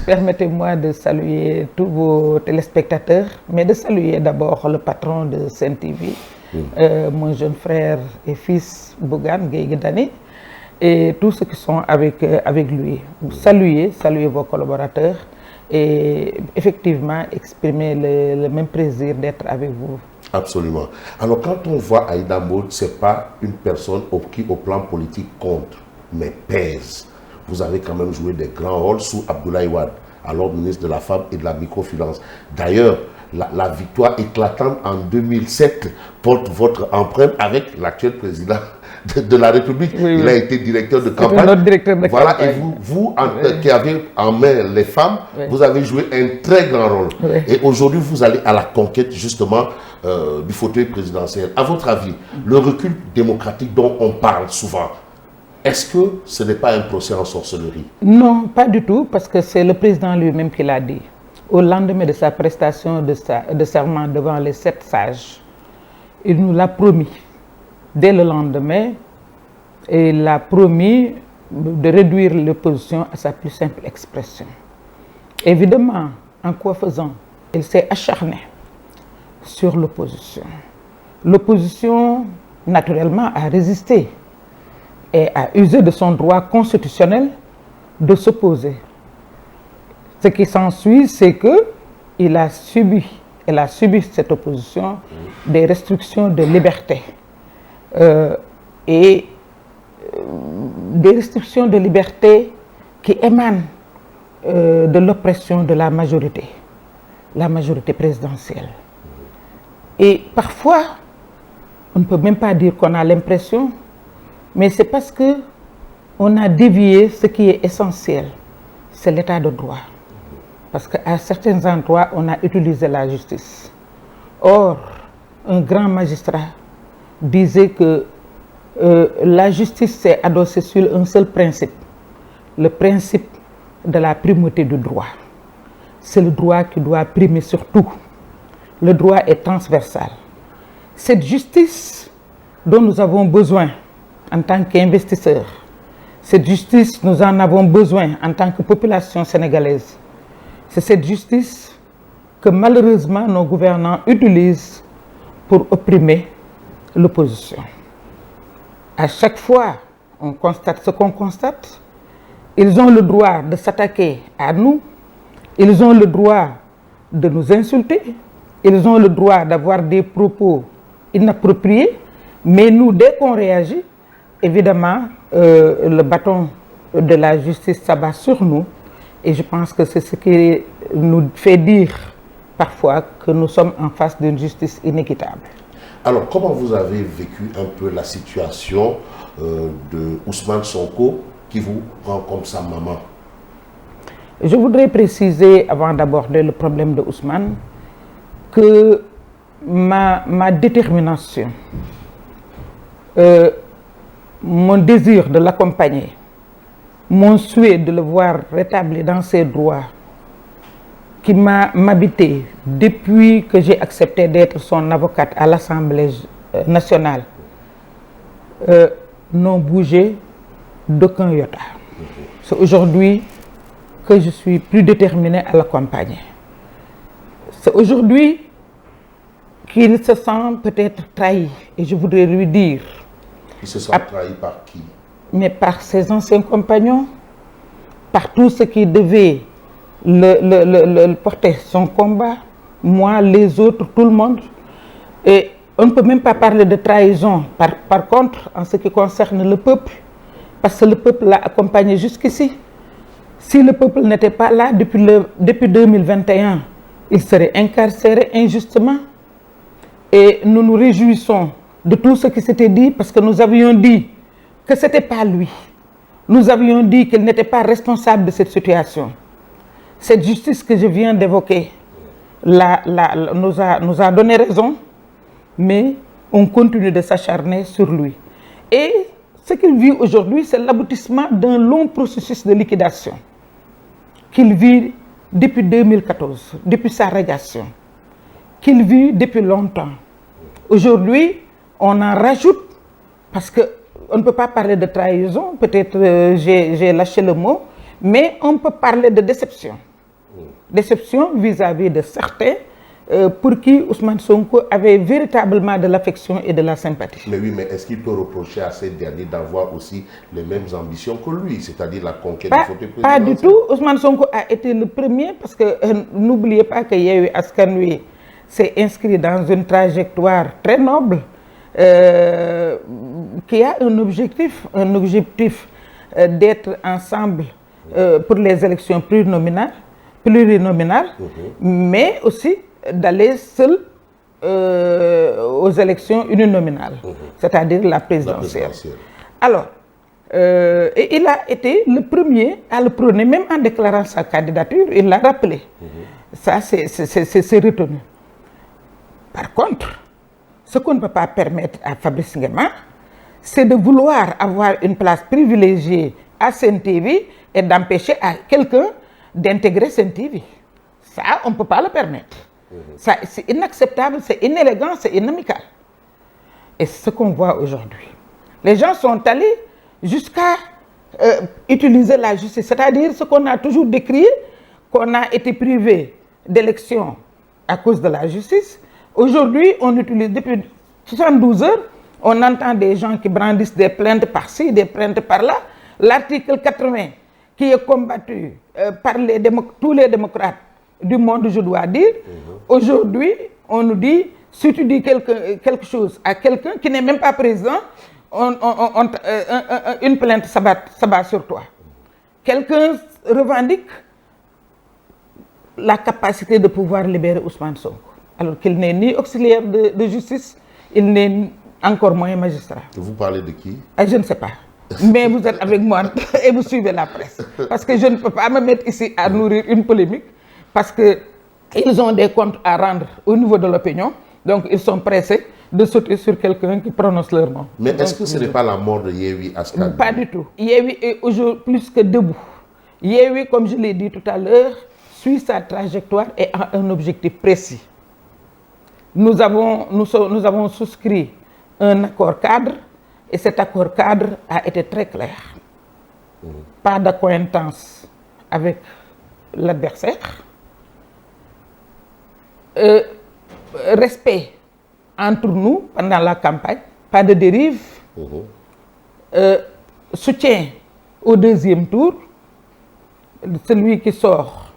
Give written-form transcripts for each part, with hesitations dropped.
Permettez-moi de saluer tous vos téléspectateurs, mais de saluer d'abord le patron de Sen TV, mon jeune frère et fils Bougane Gueye Dany, et tous ceux qui sont avec lui. Saluer vos collaborateurs et effectivement exprimer le même plaisir d'être avec vous. Absolument. Alors quand on voit Aïda Mbodj, c'est pas une personne qui au plan politique compte, mais pèse. Vous avez quand même joué des grands rôles sous Abdoulaye Wade, alors ministre de la Femme et de la Microfinance. D'ailleurs, la victoire éclatante en 2007 porte votre empreinte avec l'actuel président de la République. Oui, il a été directeur de campagne. Notre directeur de voilà, campagne. et vous qui avez en main les femmes, vous avez joué un très grand rôle. Et aujourd'hui, vous allez à la conquête justement du fauteuil présidentiel. À votre avis, le recul démocratique dont on parle souvent, est-ce que ce n'est pas un procès en sorcellerie? Non, pas du tout, parce que c'est le président lui-même qui l'a dit. Au lendemain de sa prestation de serment devant les 7 sages, il nous l'a promis. Dès le lendemain, il a promis de réduire l'opposition à sa plus simple expression. Évidemment, en quoi faisant? Il s'est acharné sur l'opposition. L'opposition, naturellement, a résisté et a usé de son droit constitutionnel de s'opposer. Ce qui s'ensuit, c'est qu'elle a subi cette opposition des restrictions de liberté. Et des restrictions de liberté qui émanent de l'oppression de la majorité présidentielle. Et parfois, on ne peut même pas dire qu'on a l'impression, mais c'est parce qu'on a dévié ce qui est essentiel, c'est l'état de droit. Parce qu'à certains endroits, on a utilisé la justice. Or, un grand magistrat disait que la justice s'est adossée sur un seul principe, le principe de la primauté du droit. C'est le droit qui doit primer sur tout. Le droit est transversal. Cette justice dont nous avons besoin en tant qu'investisseurs, cette justice, nous en avons besoin en tant que population sénégalaise. C'est cette justice que malheureusement nos gouvernants utilisent pour opprimer l'opposition. À chaque fois, on constate ce qu'on constate. Ils ont le droit de s'attaquer à nous. Ils ont le droit de nous insulter. Ils ont le droit d'avoir des propos inappropriés. Mais nous, dès qu'on réagit, évidemment, le bâton de la justice s'abat sur nous. Et je pense que c'est ce qui nous fait dire parfois que nous sommes en face d'une justice inéquitable. Alors, comment vous avez vécu un peu la situation de Ousmane Sonko qui vous rend comme sa maman? Je voudrais préciser, avant d'aborder le problème de Ousmane, que ma détermination, mon désir de l'accompagner, mon souhait de le voir rétabli dans ses droits, qui m'a m'habité depuis que j'ai accepté d'être son avocate à l'Assemblée nationale, n'ont bougé d'aucun iota. C'est aujourd'hui que je suis plus déterminée à l'accompagner. C'est aujourd'hui qu'il se sent peut-être trahi, et je voudrais lui dire... Il se sent trahi par qui? Mais par ses anciens compagnons, par tous ceux qui devaient le porter son combat, moi, les autres, tout le monde. Et on ne peut même pas parler de trahison, par contre, en ce qui concerne le peuple, parce que le peuple l'a accompagné jusqu'ici. Si le peuple n'était pas là depuis 2021, il serait incarcéré injustement. Et nous nous réjouissons de tout ce qui s'était dit, parce que nous avions dit que ce n'était pas lui. Nous avions dit qu'il n'était pas responsable de cette situation. Cette justice que je viens d'évoquer nous a donné raison, mais on continue de s'acharner sur lui. Et ce qu'il vit aujourd'hui, c'est l'aboutissement d'un long processus de liquidation qu'il vit depuis 2014, depuis sa radiation, qu'il vit depuis longtemps. Aujourd'hui, on en rajoute, parce qu'on ne peut pas parler de trahison, peut-être j'ai lâché le mot, mais on peut parler de déception. Déception vis-à-vis de certains pour qui Ousmane Sonko avait véritablement de l'affection et de la sympathie. Mais oui, mais est-ce qu'il peut reprocher à ces derniers d'avoir aussi les mêmes ambitions que lui, c'est-à-dire la conquête du fauteuil présidentiel? Pas du tout. Ousmane Sonko a été le premier parce que n'oubliez pas que Yewwi Askan Wi s'est inscrit dans une trajectoire très noble qui a un objectif d'être ensemble pour les élections plurinominales, mais aussi d'aller seul aux élections uninominales, c'est-à-dire la présidentielle. Alors, et il a été le premier à le prôner, même en déclarant sa candidature, il l'a rappelé. Ça, c'est retenu. Par contre, ce qu'on ne peut pas permettre à Fabrice Nguema, c'est de vouloir avoir une place privilégiée à Sen TV et d'empêcher à quelqu'un d'intégrer Sen TV. Ça, on ne peut pas le permettre. Ça, c'est inacceptable, c'est inélégant, c'est inamical. Et c'est ce qu'on voit aujourd'hui. Les gens sont allés jusqu'à utiliser la justice, c'est-à-dire ce qu'on a toujours décrié, qu'on a été privé d'élections à cause de la justice. Aujourd'hui, on utilise, depuis 72 heures, on entend des gens qui brandissent des plaintes par-ci, des plaintes par-là. L'article 80, qui est combattu par tous les démocrates du monde, je dois dire, aujourd'hui, on nous dit, si tu dis quelque chose à quelqu'un qui n'est même pas président, une plainte s'abat sur toi. Quelqu'un revendique la capacité de pouvoir libérer Ousmane Sonko, alors qu'il n'est ni auxiliaire de justice, il n'est encore moins magistrat. Vous parlez de qui? Je ne sais pas. Mais vous êtes avec moi et vous suivez la presse. Parce que je ne peux pas me mettre ici à nourrir une polémique, parce qu'ils ont des comptes à rendre au niveau de l'opinion, donc ils sont pressés de sauter sur quelqu'un qui prononce leur nom. Mais est-ce que ce n'est pas la mort de Yewwi Askan Wi? Pas du tout. Yewwi est aujourd'hui plus que debout. Yewwi, comme je l'ai dit tout à l'heure, suit sa trajectoire et a un objectif précis. Nous avons souscrit un accord cadre et cet accord cadre a été très clair. Pas d'accointance avec l'adversaire. Respect entre nous pendant la campagne, pas de dérive. Soutien au deuxième tour. Celui qui sort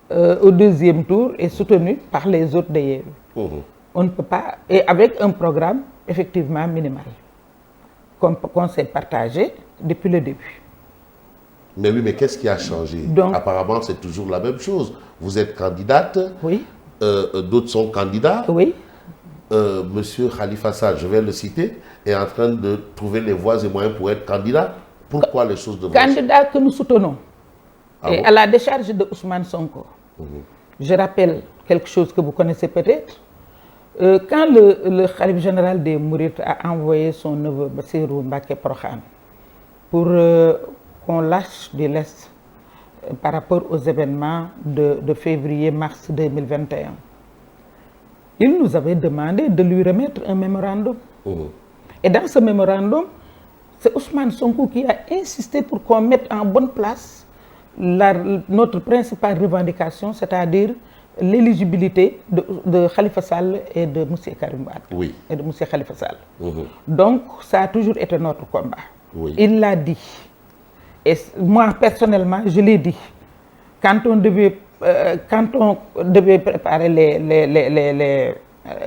au deuxième tour est soutenu par les autres de Yewwi. On ne peut pas, et avec un programme effectivement minimal, qu'on s'est partagé depuis le début. Mais oui, mais qu'est-ce qui a changé? Donc, apparemment, c'est toujours la même chose. Vous êtes candidate, oui. D'autres sont candidats. Oui. Monsieur Khalifa Sall, je vais le citer, est en train de trouver les voies et moyens pour être candidat. Pourquoi les choses devront candidat que nous soutenons, et à la décharge de Ousmane Sonko. Je rappelle quelque chose que vous connaissez peut-être. Quand le Khalif général des Mourides a envoyé son neveu Bassirou Mbacké Prokhane pour qu'on lâche du lest par rapport aux événements de février-mars 2021, il nous avait demandé de lui remettre un mémorandum. Et dans ce mémorandum, c'est Ousmane Sonko qui a insisté pour qu'on mette en bonne place notre principale revendication, c'est-à-dire l'éligibilité de Khalifa Sall et de M. Karim Wade. Oui. Et de M. Khalifa Sall. Donc, ça a toujours été notre combat. Oui. Il l'a dit. Et moi, personnellement, je l'ai dit. Quand on devait préparer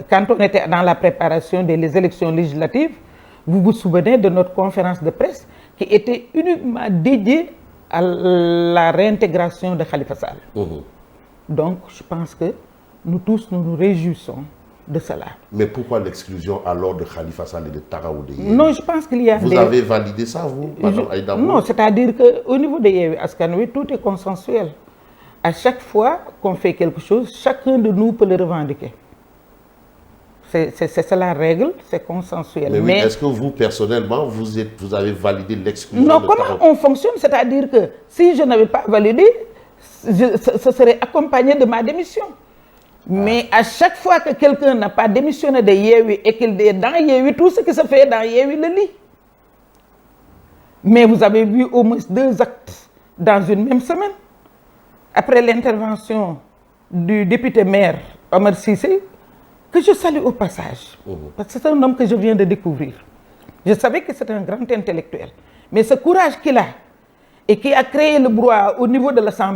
quand on était dans la préparation des élections législatives, vous vous souvenez de notre conférence de presse qui était uniquement dédiée à la réintégration de Khalifa Sall. Donc, je pense que nous tous, nous nous réjouissons de cela. Mais pourquoi l'exclusion alors de Khalifa Sall et de Taraou de Yewwi? Non, je pense qu'il y a Vous avez validé ça, vous, Madame Aïda Mbodj? Non, c'est-à-dire qu'au niveau de Yewwi Askan Wi, tout est consensuel. À chaque fois qu'on fait quelque chose, chacun de nous peut le revendiquer. C'est la règle, c'est consensuel. Mais oui, est-ce que vous, personnellement, vous avez validé l'exclusion? Non, comment on fonctionne? C'est-à-dire que si je n'avais pas validé, ce serait accompagné de ma démission. Mais à chaque fois que quelqu'un n'a pas démissionné de Yewwi et qu'il est dans Yewwi, tout ce qui se fait dans Yewwi le lit. Mais vous avez vu au moins 2 actes dans une même semaine. après l'intervention du député maire Omar Cissé, que je salue au passage, parce que c'est un homme que je viens de découvrir. Je savais que c'était un grand intellectuel, mais ce courage qu'il a et qui a créé le brouhaha au niveau de l'Assemblée,